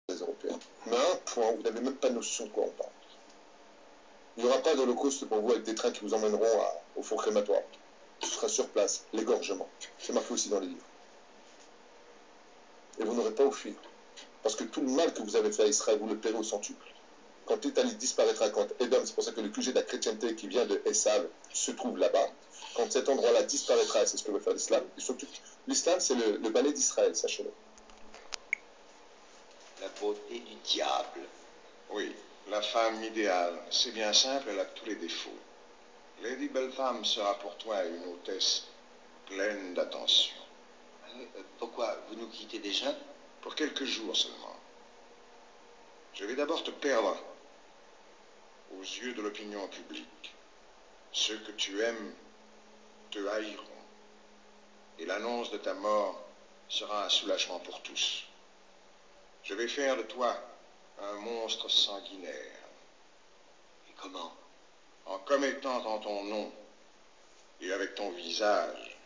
les Européens. Mais à un point, vous n'avez même pas notion de quoi on parle. Il n'y aura pas d'holocauste pour vous avec des trains qui vous emmèneront au four crématoire. Ce sera sur place, l'égorgement. C'est marqué aussi dans les livres. Et vous n'aurez pas à fuir. Parce que tout le mal que vous avez fait à Israël, vous le paierez au centuple. Quand l'Italie disparaîtra, quand Edom, c'est pour ça que le QG de la chrétienté qui vient de Esav se trouve là-bas, quand cet endroit-là disparaîtra, c'est ce que veut faire l'islam, l'islam c'est le balai d'Israël, sachez-le. La beauté du diable. Oui, la femme idéale. C'est bien simple, elle a tous les défauts. Lady Beltham sera pour toi une hôtesse pleine d'attention. Pourquoi vous nous quittez déjà? Pour quelques jours seulement. Je vais d'abord te perdre aux yeux de l'opinion publique. Ceux que tu aimes te haïront. Et l'annonce de ta mort sera un soulagement pour tous. Je vais faire de toi un monstre sanguinaire. Et comment? En commettant en ton nom et avec ton visage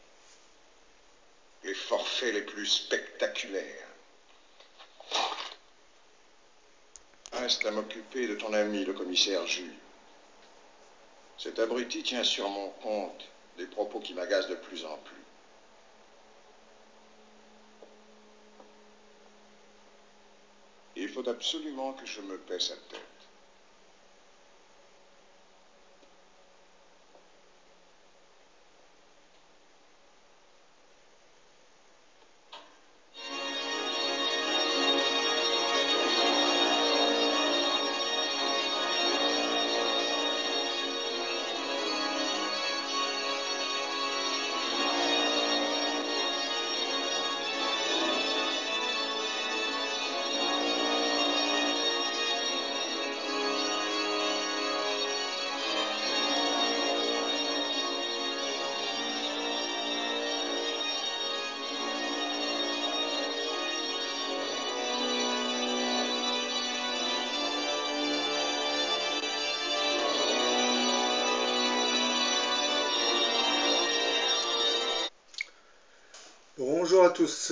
les forfaits les plus spectaculaires. Reste à m'occuper de ton ami, le commissaire Jules. Cet abruti tient sur mon compte des propos qui m'agacent de plus en plus. Il faut absolument que je me paie sa tête. Bonjour à tous.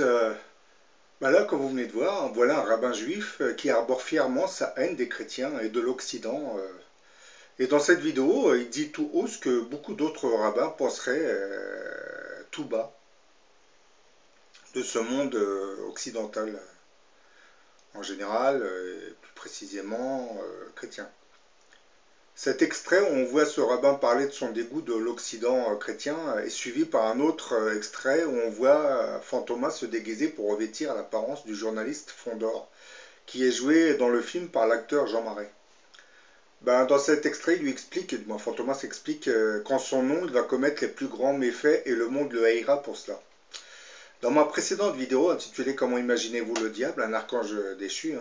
Là, comme vous venez de voir, voilà un rabbin juif qui arbore fièrement sa haine des chrétiens et de l'Occident. Et dans cette vidéo, il dit tout haut ce que beaucoup d'autres rabbins penseraient tout bas de ce monde occidental en général, et plus précisément chrétien. Cet extrait où on voit ce rabbin parler de son dégoût de l'Occident chrétien est suivi par un autre extrait où on voit Fantomas se déguiser pour revêtir l'apparence du journaliste Fondor, qui est joué dans le film par l'acteur Jean Marais. Dans cet extrait, il lui explique, Fantomas explique qu'en son nom, il va commettre les plus grands méfaits et le monde le haïra pour cela. Dans ma précédente vidéo intitulée Comment imaginez-vous le diable, un archange déchu,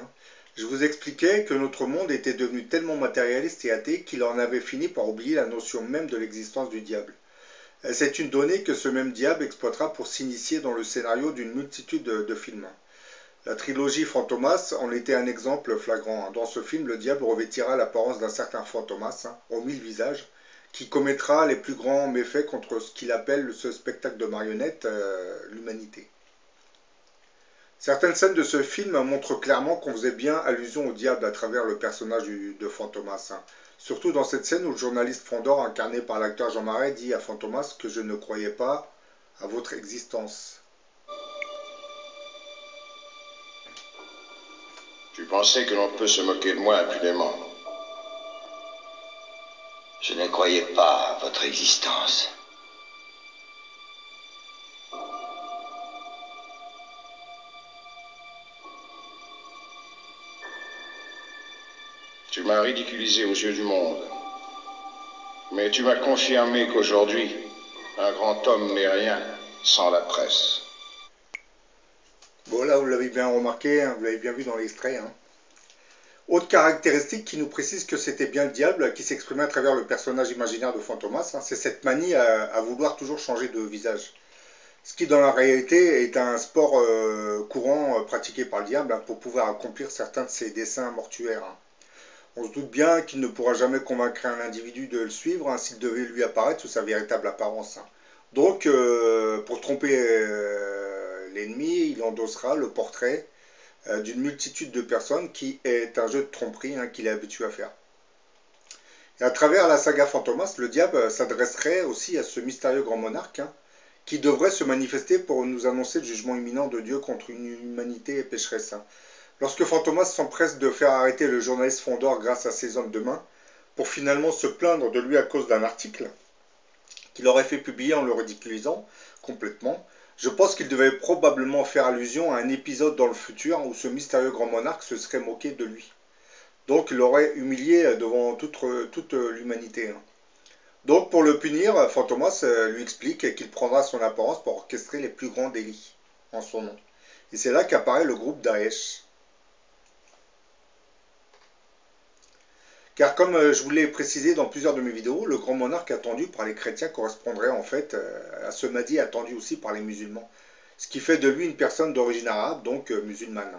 je vous expliquais que notre monde était devenu tellement matérialiste et athée qu'il en avait fini par oublier la notion même de l'existence du diable. C'est une donnée que ce même diable exploitera pour s'initier dans le scénario d'une multitude de films. La trilogie Fantomas en était un exemple flagrant. Dans ce film, le diable revêtira l'apparence d'un certain Fantomas, aux 1000 visages, qui commettra les plus grands méfaits contre ce qu'il appelle ce spectacle de marionnettes, l'humanité. Certaines scènes de ce film montrent clairement qu'on faisait bien allusion au diable à travers le personnage de Fantomas. Surtout dans cette scène où le journaliste Fondor, incarné par l'acteur Jean Marais, dit à Fantomas que je ne croyais pas à votre existence. Tu pensais que l'on peut se moquer de moi impunément. Je ne croyais pas à votre existence. Tu m'as ridiculisé aux yeux du monde. Mais tu m'as confirmé qu'aujourd'hui, un grand homme n'est rien sans la presse. Bon, là, vous l'avez bien remarqué, vous l'avez bien vu dans l'extrait. Autre caractéristique qui nous précise que c'était bien le diable qui s'exprimait à travers le personnage imaginaire de Fantomas, c'est cette manie à vouloir toujours changer de visage. Ce qui, dans la réalité, est un sport courant pratiqué par le diable pour pouvoir accomplir certains de ses desseins mortuaires. On se doute bien qu'il ne pourra jamais convaincre un individu de le suivre s'il devait lui apparaître sous sa véritable apparence. Donc, pour tromper l'ennemi, il endossera le portrait d'une multitude de personnes qui est un jeu de tromperie qu'il est habitué à faire. Et à travers la saga Fantomas, le diable s'adresserait aussi à ce mystérieux grand monarque qui devrait se manifester pour nous annoncer le jugement imminent de Dieu contre une humanité pécheresse. Lorsque Fantomas s'empresse de faire arrêter le journaliste Fondor grâce à ses hommes de main, pour finalement se plaindre de lui à cause d'un article qu'il aurait fait publier en le ridiculisant complètement, je pense qu'il devait probablement faire allusion à un épisode dans le futur où ce mystérieux grand monarque se serait moqué de lui. Donc il l'aurait humilié devant toute l'humanité. Donc pour le punir, Fantomas lui explique qu'il prendra son apparence pour orchestrer les plus grands délits en son nom. Et c'est là qu'apparaît le groupe Daesh. Car comme je vous l'ai précisé dans plusieurs de mes vidéos, le grand monarque attendu par les chrétiens correspondrait en fait à ce Mahdi attendu aussi par les musulmans. Ce qui fait de lui une personne d'origine arabe, donc musulmane.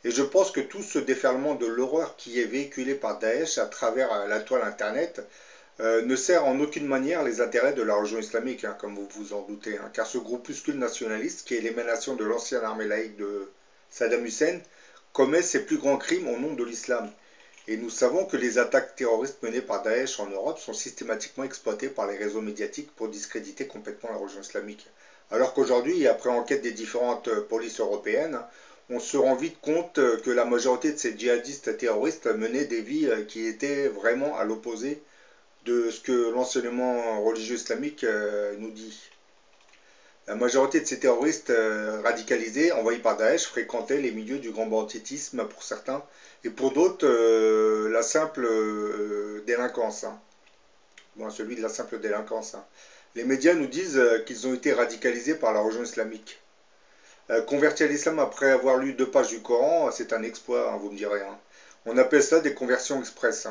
Et je pense que tout ce déferlement de l'horreur qui est véhiculé par Daesh à travers la toile internet ne sert en aucune manière les intérêts de la religion islamique, comme vous vous en doutez. Car ce groupuscule nationaliste, qui est l'émanation de l'ancienne armée laïque de Saddam Hussein, commet ses plus grands crimes au nom de l'islam. Et nous savons que les attaques terroristes menées par Daesh en Europe sont systématiquement exploitées par les réseaux médiatiques pour discréditer complètement la religion islamique. Alors qu'aujourd'hui, après enquête des différentes polices européennes, on se rend vite compte que la majorité de ces djihadistes terroristes menaient des vies qui étaient vraiment à l'opposé de ce que l'enseignement religieux islamique nous dit. La majorité de ces terroristes radicalisés, envoyés par Daesh, fréquentaient les milieux du grand banditisme pour certains, et pour d'autres, la simple délinquance. Bon, celui de la simple délinquance. Les médias nous disent qu'ils ont été radicalisés par la religion islamique. Convertir à l'islam après avoir lu 2 pages du Coran, c'est un exploit, vous me direz. On appelle ça des conversions express.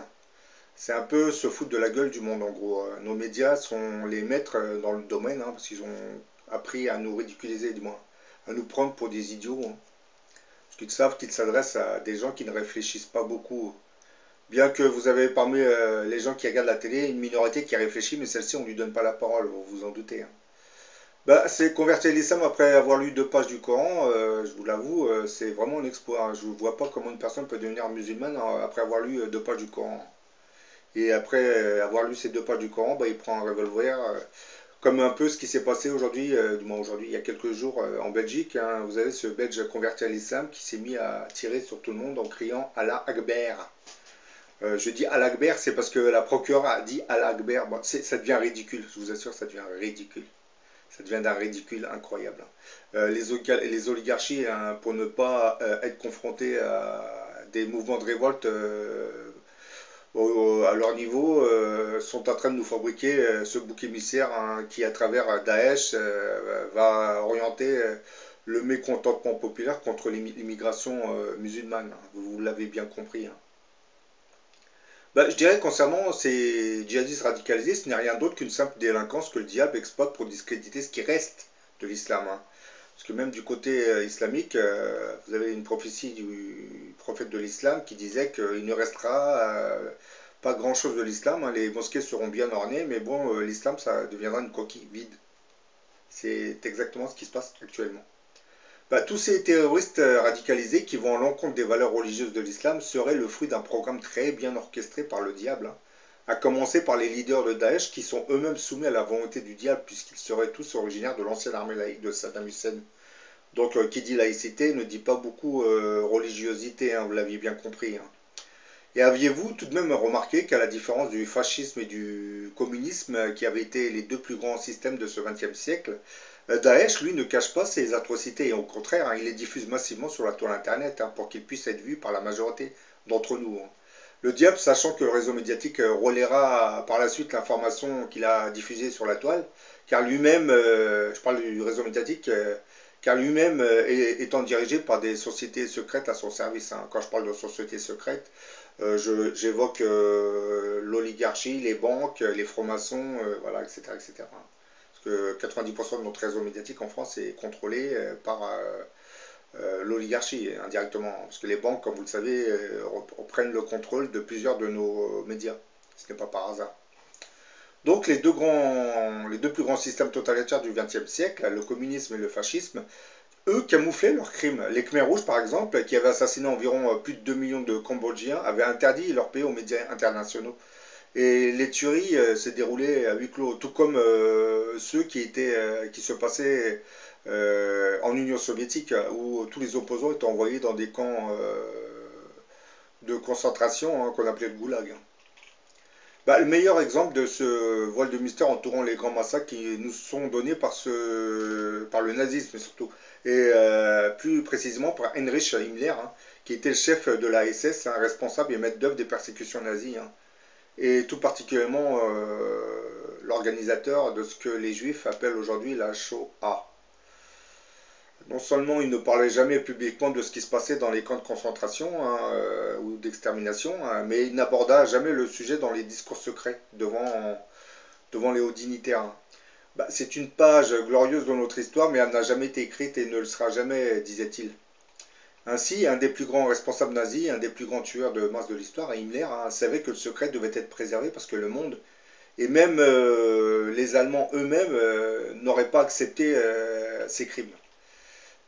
C'est un peu se foutre de la gueule du monde en gros. Nos médias sont les maîtres dans le domaine, parce qu'ils ont appris à nous ridiculiser, du moins, à nous prendre pour des idiots. Parce qu'ils savent qu'ils s'adressent à des gens qui ne réfléchissent pas beaucoup. Bien que vous avez parmi les gens qui regardent la télé une minorité qui réfléchit, mais celle-ci on ne lui donne pas la parole, vous vous en doutez. C'est convertir l'islam après avoir lu 2 pages du Coran, je vous l'avoue, c'est vraiment un exploit. Je ne vois pas comment une personne peut devenir musulmane après avoir lu 2 pages du Coran. Et après avoir lu ces 2 pages du Coran, il prend un revolver, comme un peu ce qui s'est passé aujourd'hui, du moins aujourd'hui, il y a quelques jours en Belgique. Vous avez ce Belge converti à l'islam qui s'est mis à tirer sur tout le monde en criant Allah Akbar. Je dis Allah Akbar, c'est parce que la procureure a dit Allah Akbar. Bon, ça devient ridicule, je vous assure, ça devient ridicule. Ça devient d'un ridicule incroyable. Les oligarchies, pour ne pas être confrontées à des mouvements de révolte à leur niveau, sont en train de nous fabriquer ce bouc émissaire qui, à travers Daesh, va orienter le mécontentement populaire contre l'immigration musulmane. Vous l'avez bien compris. Je dirais concernant ces djihadistes radicalisés, ce n'est rien d'autre qu'une simple délinquance que le diable exploite pour discréditer ce qui reste de l'islam. Parce que même du côté islamique, vous avez une prophétie du prophète de l'islam qui disait qu'il ne restera pas grand chose de l'islam. Les mosquées seront bien ornées, mais bon, l'islam, ça deviendra une coquille vide. C'est exactement ce qui se passe actuellement. Tous ces terroristes radicalisés qui vont à l'encontre des valeurs religieuses de l'islam seraient le fruit d'un programme très bien orchestré par le diable, à commencer par les leaders de Daesh qui sont eux-mêmes soumis à la volonté du diable puisqu'ils seraient tous originaires de l'ancienne armée laïque de Saddam Hussein. Donc qui dit laïcité ne dit pas beaucoup religiosité, vous l'aviez bien compris. Et aviez-vous tout de même remarqué qu'à la différence du fascisme et du communisme, qui avaient été les 2 plus grands systèmes de ce XXe siècle, Daesh, lui, ne cache pas ses atrocités, et au contraire, il les diffuse massivement sur la toile internet, pour qu'ils puissent être vus par la majorité d'entre nous. Le diable, sachant que le réseau médiatique relaiera par la suite l'information qu'il a diffusée sur la toile, car lui-même, je parle du réseau médiatique, car lui-même étant dirigé par des sociétés secrètes à son service. Quand je parle de sociétés secrètes, j'évoque l'oligarchie, les banques, les francs-maçons, voilà, etc., etc. Que 90% de notre réseau médiatique en France est contrôlé par l'oligarchie indirectement. Parce que les banques, comme vous le savez, reprennent le contrôle de plusieurs de nos médias. Ce n'est pas par hasard. Donc les deux plus grands systèmes totalitaires du XXe siècle, le communisme et le fascisme, eux camouflaient leurs crimes. Les Khmers rouges, par exemple, qui avaient assassiné environ plus de 2 millions de Cambodgiens, avaient interdit leur pays aux médias internationaux. Et les tueries s'est déroulées à huis clos, tout comme ceux qui se passaient en Union soviétique, où tous les opposants étaient envoyés dans des camps de concentration qu'on appelait le goulag. Bah, le meilleur exemple de ce voile de mystère entourant les grands massacres qui nous sont donnés par le nazisme surtout, et plus précisément par Heinrich Himmler, hein, qui était le chef de la SS, un responsable et maître d'œuvre des persécutions nazies. Hein, et tout particulièrement l'organisateur de ce que les juifs appellent aujourd'hui la Shoah. Non seulement il ne parlait jamais publiquement de ce qui se passait dans les camps de concentration hein, ou d'extermination, hein, mais il n'aborda jamais le sujet dans les discours secrets devant les hauts dignitaires. Hein. Bah, c'est une page glorieuse de notre histoire, mais elle n'a jamais été écrite et ne le sera jamais, disait-il. Ainsi, un des plus grands responsables nazis, un des plus grands tueurs de masse de l'histoire, Himmler, hein, savait que le secret devait être préservé parce que le monde, et même les Allemands eux-mêmes, n'auraient pas accepté ces crimes.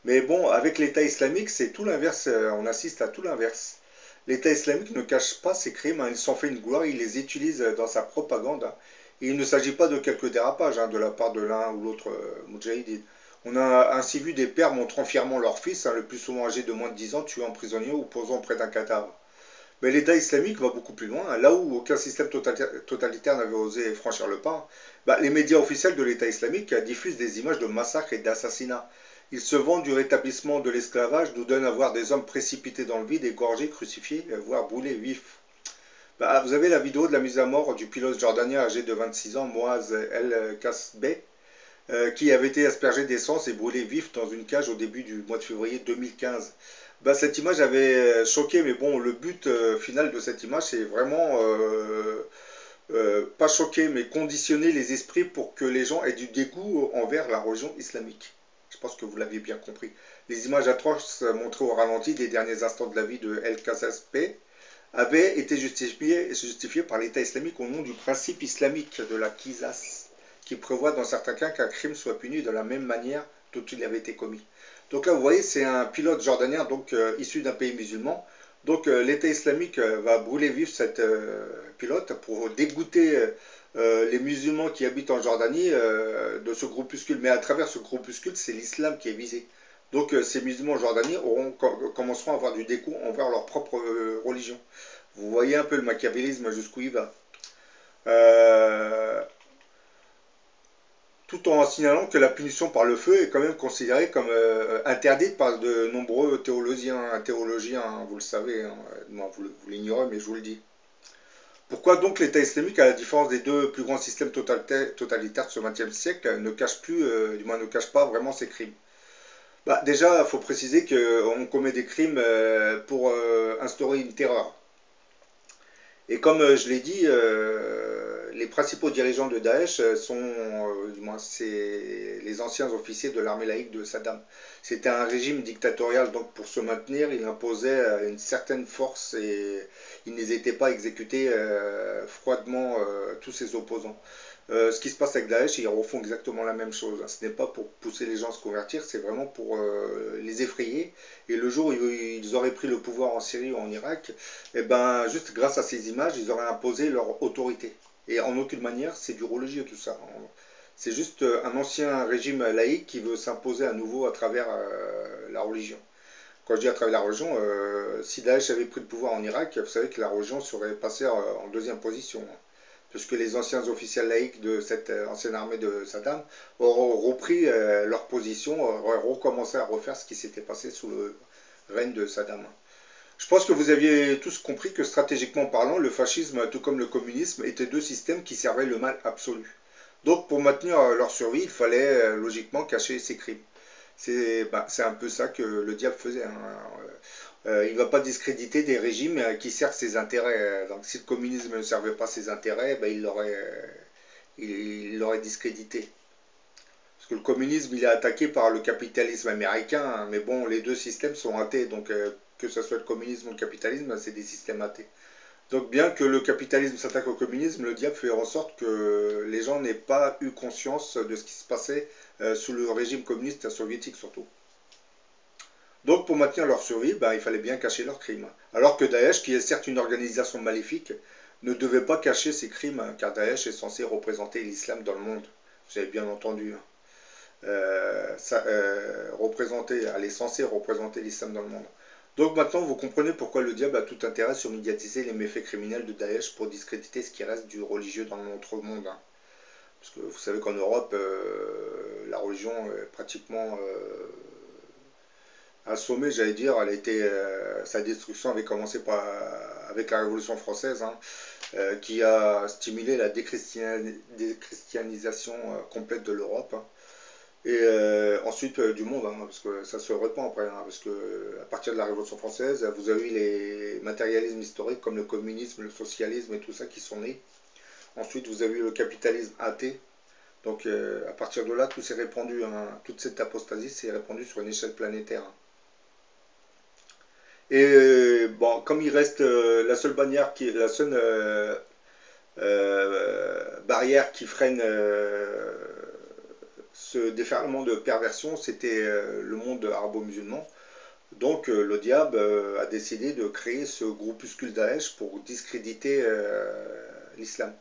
Mais bon, avec l'État islamique, c'est tout l'inverse, on assiste à tout l'inverse. L'État islamique ne cache pas ses crimes, hein, il s'en fait une gloire, il les utilise dans sa propagande. Hein, et il ne s'agit pas de quelques dérapages hein, de la part de l'un ou l'autre moudjahidine. On a ainsi vu des pères montrant fièrement leur fils, hein, le plus souvent âgé de moins de 10 ans, tué en prisonnier ou posant près d'un cadavre. Mais l'État islamique va beaucoup plus loin. Hein, là où aucun système totalitaire n'avait osé franchir le pas, bah, les médias officiels de l'État islamique diffusent des images de massacres et d'assassinats. Ils se vantent du rétablissement de l'esclavage, nous donnent à voir des hommes précipités dans le vide, égorgés, crucifiés, voire brûlés vifs. Bah, vous avez la vidéo de la mise à mort du pilote jordanien âgé de 26 ans, Moaz El-Kasbeh, qui avait été aspergé d'essence et brûlé vif dans une cage au début du mois de février 2015. Bah, cette image avait choqué, mais bon, le but final de cette image, c'est vraiment pas choquer, mais conditionner les esprits pour que les gens aient du dégoût envers la religion islamique. Je pense que vous l'aviez bien compris. Les images atroces montrées au ralenti des derniers instants de la vie de El-Kasbeh avaient été justifiées par l'État islamique au nom du principe islamique de la qisas, qui prévoit dans certains cas qu'un crime soit puni de la même manière dont il avait été commis. Donc là, vous voyez, c'est un pilote jordanien, donc issu d'un pays musulman. Donc l'État islamique va brûler vif cette pilote pour dégoûter les musulmans qui habitent en Jordanie de ce groupuscule. Mais à travers ce groupuscule, c'est l'islam qui est visé. Donc ces musulmans jordaniens commenceront à avoir du dégoût envers leur propre religion. Vous voyez un peu le machiavélisme jusqu'où il va. Tout en signalant que la punition par le feu est quand même considérée comme interdite par de nombreux théologiens, vous le savez, hein, vous l'ignorez, mais je vous le dis. Pourquoi donc l'État islamique, à la différence des deux plus grands systèmes totalitaires de ce XXe siècle, ne cache pas vraiment ses crimes? Bah, déjà, il faut préciser qu'on commet des crimes pour instaurer une terreur. Et comme je l'ai dit, les principaux dirigeants de Daesh sont les anciens officiers de l'armée laïque de Saddam. C'était un régime dictatorial, donc pour se maintenir, il imposait une certaine force et il n'hésitait pas à exécuter froidement tous ses opposants. Ce qui se passe avec Daesh, ils refont exactement la même chose. Ce n'est pas pour pousser les gens à se convertir, c'est vraiment pour les effrayer. Et le jour où ils auraient pris le pouvoir en Syrie ou en Irak, et ben, juste grâce à ces images, ils auraient imposé leur autorité. Et en aucune manière, c'est du religieux tout ça. C'est juste un ancien régime laïque qui veut s'imposer à nouveau à travers la religion. Quand je dis à travers la religion, si Daesh avait pris le pouvoir en Irak, vous savez que la religion serait passée en deuxième position. Puisque les anciens officiels laïcs de cette ancienne armée de Saddam auraient repris leur position, auraient recommencé à refaire ce qui s'était passé sous le règne de Saddam. Je pense que vous aviez tous compris que stratégiquement parlant, le fascisme, tout comme le communisme, étaient deux systèmes qui servaient le mal absolu. Donc pour maintenir leur survie, il fallait logiquement cacher ces crimes. C'est un peu ça que le diable faisait. Hein. Il ne va pas discréditer des régimes qui servent ses intérêts. Donc si le communisme ne servait pas ses intérêts, il l'aurait discrédité. Parce que le communisme, il est attaqué par le capitalisme américain, hein, mais bon, les deux systèmes sont athées, donc que ce soit le communisme ou le capitalisme, c'est des systèmes athées. Donc bien que le capitalisme s'attaque au communisme, le diable fait en sorte que les gens n'aient pas eu conscience de ce qui se passait sous le régime communiste soviétique surtout. Donc pour maintenir leur survie, ben, il fallait bien cacher leurs crimes. Alors que Daesh, qui est certes une organisation maléfique, ne devait pas cacher ses crimes, hein, car Daesh est censé représenter l'islam dans le monde. Vous avez bien entendu. Hein. Elle est censée représenter l'islam dans le monde. Donc maintenant, vous comprenez pourquoi le diable a tout intérêt sur médiatiser les méfaits criminels de Daesh pour discréditer ce qui reste du religieux dans notre monde. Hein. Parce que vous savez qu'en Europe, la religion est pratiquement assommée, j'allais dire. Sa destruction avait commencé avec la Révolution française, hein, qui a stimulé la déchristianisation complète de l'Europe. Hein. Et ensuite du monde, hein, parce que ça se répand après, hein, parce que à partir de la Révolution française, vous avez eu les matérialismes historiques comme le communisme, le socialisme et tout ça qui sont nés. Ensuite, vous avez eu le capitalisme athée. Donc à partir de là, tout s'est répandu, hein, toute cette apostasie s'est répandue sur une échelle planétaire. Hein. Et bon, comme il reste la seule barrière barrière qui freine ce déferlement de perversion, c'était le monde arabo-musulman. Donc le diable a décidé de créer ce groupuscule Daesh pour discréditer l'islam.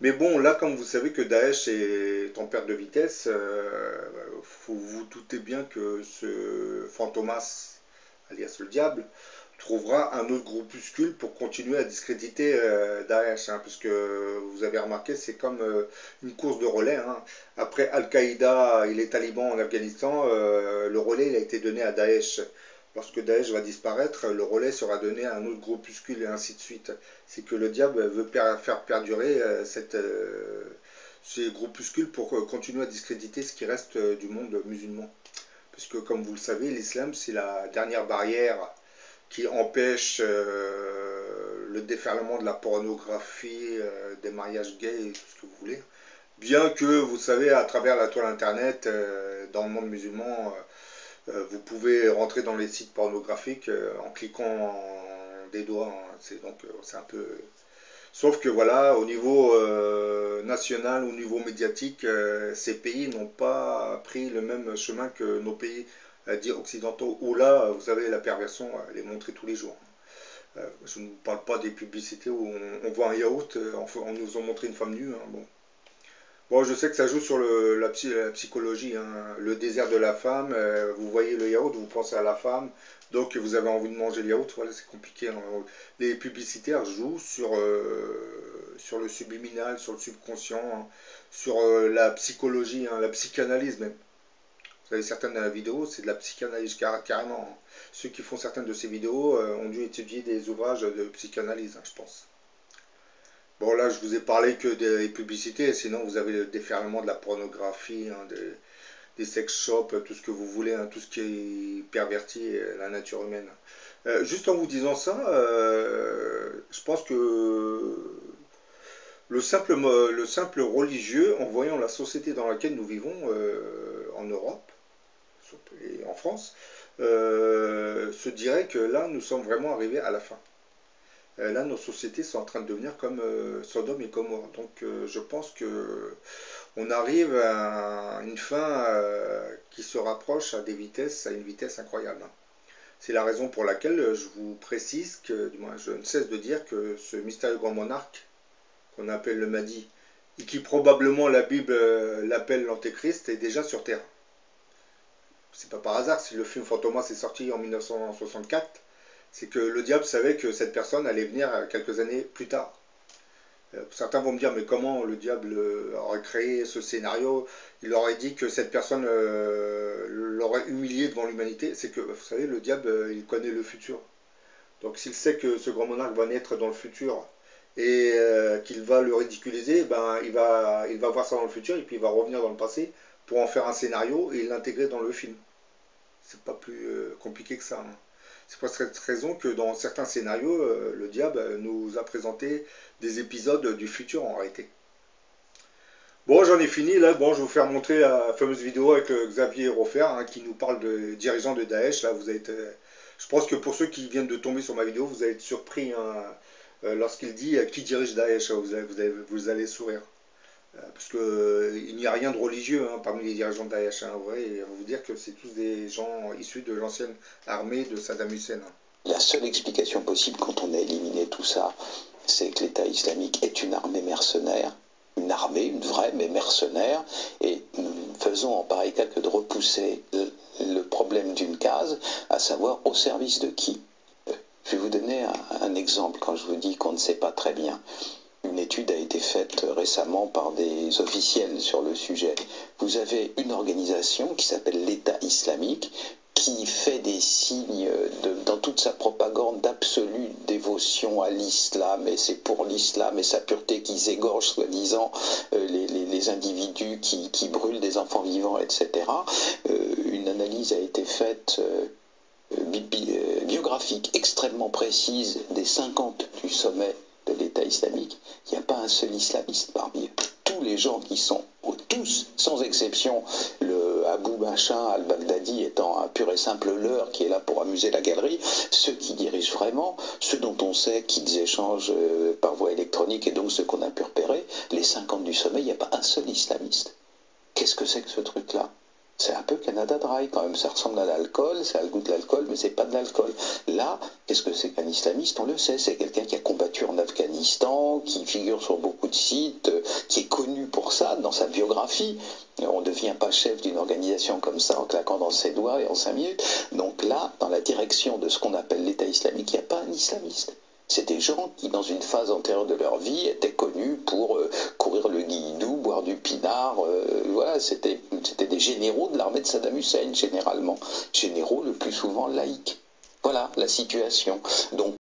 Mais bon, là, comme vous savez que Daesh est en perte de vitesse, vous vous doutez bien que ce Fantomas, alias le diable, trouvera un autre groupuscule pour continuer à discréditer Daesh, hein, puisque vous avez remarqué, c'est comme une course de relais. Hein. Après Al-Qaïda et les talibans en Afghanistan, le relais il a été donné à Daesh. Lorsque Daesh va disparaître, le relais sera donné à un autre groupuscule et ainsi de suite. C'est que le diable veut faire perdurer ces groupuscules pour continuer à discréditer ce qui reste du monde musulman. Puisque comme vous le savez, l'islam c'est la dernière barrière qui empêche le déferlement de la pornographie, des mariages gays et tout ce que vous voulez. Bien que, vous savez, à travers la toile internet, dans le monde musulman, vous pouvez rentrer dans les sites pornographiques en cliquant des doigts. Hein. C'est un peu... Sauf que voilà, au niveau national, au niveau médiatique, ces pays n'ont pas pris le même chemin que nos pays dits occidentaux, où là, vous savez, la perversion, elle est montrée tous les jours. Je ne vous parle pas des publicités où on voit un yaourt, on nous a montré une femme nue. Hein, bon. Bon, je sais que ça joue sur la psychologie, hein. Le désir de la femme, vous voyez le yaourt, vous pensez à la femme, donc vous avez envie de manger le yaourt, voilà, c'est compliqué. Hein. Les publicitaires jouent sur le subliminal, sur le subconscient, hein, sur la psychologie, hein, la psychanalyse même. Vous avez certaines vidéos, c'est de la psychanalyse carrément. Hein. Ceux qui font certaines de ces vidéos ont dû étudier des ouvrages de psychanalyse, hein, je pense. Bon, là, je vous ai parlé que des publicités, sinon vous avez le déferlement de la pornographie, hein, des sex shops, tout ce que vous voulez, hein, tout ce qui pervertit la nature humaine. Juste en vous disant ça, je pense que le simple religieux, en voyant la société dans laquelle nous vivons en Europe et en France, se dirait que là, nous sommes vraiment arrivés à la fin. Là, nos sociétés sont en train de devenir comme Sodome et Gomorrhe. Donc, je pense que on arrive à une fin qui se rapproche à une vitesse incroyable. C'est la raison pour laquelle je vous précise que, du moins, je ne cesse de dire que ce mystérieux grand monarque qu'on appelle le Mahdi, et qui probablement la Bible l'appelle l'Antéchrist, est déjà sur Terre. C'est pas par hasard si le film Fantomas est sorti en 1964. C'est que le diable savait que cette personne allait venir quelques années plus tard. Certains vont me dire, mais comment le diable aurait créé ce scénario? Il aurait dit que cette personne l'aurait humilié devant l'humanité. C'est que, vous savez, le diable, il connaît le futur. Donc s'il sait que ce grand monarque va naître dans le futur et qu'il va le ridiculiser, ben, il va voir ça dans le futur et puis il va revenir dans le passé pour en faire un scénario et l'intégrer dans le film. C'est pas plus compliqué que ça. Hein. C'est pour cette raison que dans certains scénarios, le diable nous a présenté des épisodes du futur en réalité. Bon, j'en ai fini là. Bon, je vais vous faire montrer la fameuse vidéo avec Xavier Rofer hein, qui nous parle de dirigeants de Daesh. Là, vous allez être, je pense que pour ceux qui viennent de tomber sur ma vidéo, vous allez être surpris hein, lorsqu'il dit qui dirige Daesh. Vous allez sourire. Parce qu'il n'y a rien de religieux parmi les dirigeants de Daesh. Ouais, et on va vous dire que c'est tous des gens issus de l'ancienne armée de Saddam Hussein. La seule explication possible quand on a éliminé tout ça, c'est que l'État islamique est une armée mercenaire, une armée, une vraie, mais mercenaire, et nous ne faisons en pareil cas que de repousser le problème d'une case, à savoir au service de qui. Je vais vous donner un exemple quand je vous dis qu'on ne sait pas très bien. Une étude a été faite récemment par des officiels sur le sujet. Vous avez une organisation qui s'appelle l'État islamique, qui fait des signes dans toute sa propagande d'absolue dévotion à l'islam, et c'est pour l'islam et sa pureté qu'ils égorgent soi-disant les individus qui brûlent des enfants vivants, etc. Une analyse a été faite biographique extrêmement précise des 50 du sommet de l'État islamique. Il n'y a pas un seul islamiste parmi eux. Tous les gens qui sont, tous, sans exception, le Abu Machin al-Baghdadi étant un pur et simple leurre qui est là pour amuser la galerie, ceux qui dirigent vraiment, ceux dont on sait qu'ils échangent par voie électronique et donc ceux qu'on a pu repérer, les 50 du sommet, il n'y a pas un seul islamiste. Qu'est-ce que c'est que ce truc-là ? C'est un peu Canada Dry quand même, ça ressemble à l'alcool, ça a le goût de l'alcool, mais c'est pas de l'alcool. Là, qu'est-ce que c'est qu'un islamiste? On le sait, c'est quelqu'un qui a combattu en Afghanistan, qui figure sur beaucoup de sites, qui est connu pour ça dans sa biographie. On ne devient pas chef d'une organisation comme ça en claquant dans ses doigts et en 5 minutes. Donc là, dans la direction de ce qu'on appelle l'État islamique, il n'y a pas un islamiste. C'est des gens qui, dans une phase antérieure de leur vie, étaient connus pour courir le guilledou, boire du pinard. Voilà, c'était des généraux de l'armée de Saddam Hussein, généralement. Généraux le plus souvent laïcs. Voilà la situation. Donc,